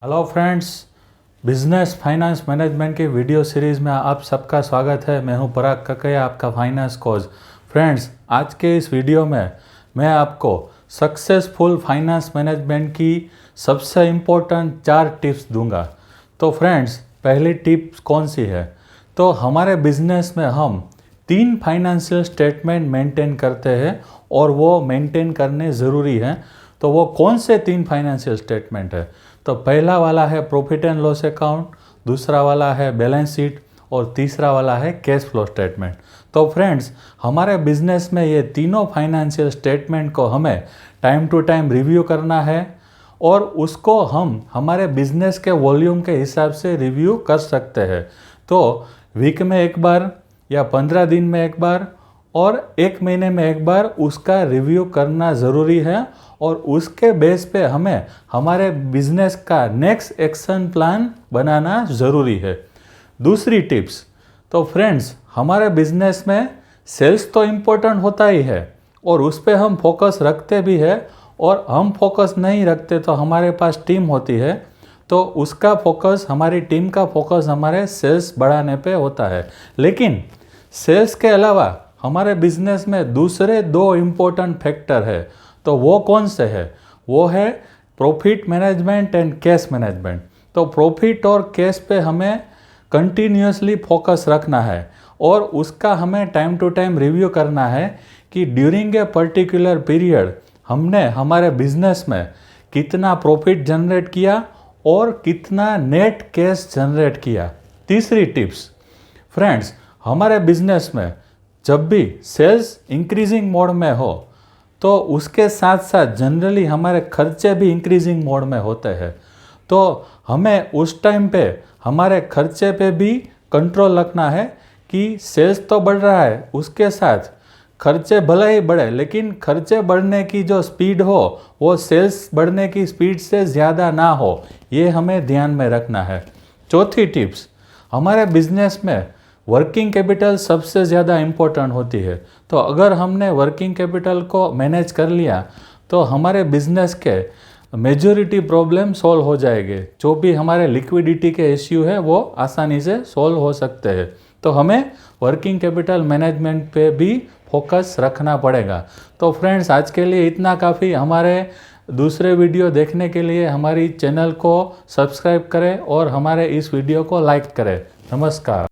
Hello friends, business finance management की video series में आप सबका स्वागत है। मैं हूं पराग ककैया, आपका फाइनेंस कोच। फ्रेंड्स, आज के इस वीडियो में मैं आपको सक्सेसफुल फाइनेंस मैनेजमेंट की सबसे इम्पोर्टेंट 4 टिप्स दूंगा। तो फ्रेंड्स, पहली टिप्स कौन सी है? तो हमारे बिजनेस में हम 3 फाइनेंशियल स्टेटमेंट मेंटेन करते हैं और वो मेंटेन करने ज़रूरी हैं। तो वो कौन से 3 फाइनेंशियल स्टेटमेंट है? तो पहला वाला है प्रॉफिट एंड लॉस अकाउंट, दूसरा वाला है बैलेंस शीट और तीसरा वाला है कैश फ्लो स्टेटमेंट। तो फ्रेंड्स, हमारे बिजनेस में ये तीनों फाइनेंशियल स्टेटमेंट को हमें टाइम टू टाइम रिव्यू करना है और उसको हम हमारे बिजनेस के वॉल्यूम के हिसाब से रिव्यू कर सकते हैं। तो वीक में एक बार या 15 दिन में एक बार और 1 महीने में एक बार उसका रिव्यू करना ज़रूरी है और उसके बेस पे हमें हमारे बिजनेस का नेक्स्ट एक्शन प्लान बनाना ज़रूरी है। दूसरी टिप्स, तो फ्रेंड्स, हमारे बिजनेस में सेल्स तो इम्पोर्टेंट होता ही है और उस पर हम फोकस रखते भी है, और हम फोकस नहीं रखते तो हमारे पास टीम होती है, तो उसका फोकस, हमारी टीम का फोकस हमारे सेल्स बढ़ाने पे होता है। लेकिन सेल्स के अलावा हमारे बिजनेस में दूसरे 2 इम्पोर्टेंट फैक्टर है। तो वो कौन से है? वो है profit management and cash management. तो प्रॉफिट और कैश पे हमें कंटिन्यूसली फोकस रखना है और उसका हमें टाइम टू टाइम रिव्यू करना है कि ड्यूरिंग ए पर्टिकुलर पीरियड हमने हमारे बिजनेस में कितना प्रॉफिट जनरेट किया और कितना नेट कैश जनरेट किया। तीसरी टिप्स, फ्रेंड्स, हमारे बिजनेस में जब भी सेल्स इंक्रीजिंग मोड में हो तो उसके साथ साथ जनरली हमारे खर्चे भी इंक्रीजिंग मोड में होते हैं। तो हमें उस टाइम पे हमारे खर्चे पे भी कंट्रोल रखना है कि सेल्स तो बढ़ रहा है, उसके साथ खर्चे भले ही बढ़े, लेकिन खर्चे बढ़ने की जो स्पीड हो वो सेल्स बढ़ने की स्पीड से ज़्यादा ना हो, ये हमें ध्यान में रखना है। चौथी टिप्स, हमारे बिजनेस में वर्किंग कैपिटल सबसे ज़्यादा इम्पोर्टेंट होती है। तो अगर हमने वर्किंग कैपिटल को मैनेज कर लिया तो हमारे बिजनेस के मेजॉरिटी प्रॉब्लम सॉल्व हो जाएंगे। जो भी हमारे लिक्विडिटी के इश्यू है वो आसानी से सॉल्व हो सकते हैं। तो हमें वर्किंग कैपिटल मैनेजमेंट पे भी फोकस रखना पड़ेगा। तो फ्रेंड्स, आज के लिए इतना काफ़ी। हमारे दूसरे वीडियो देखने के लिए हमारी चैनल को सब्सक्राइब करें और हमारे इस वीडियो को लाइक करें। नमस्कार।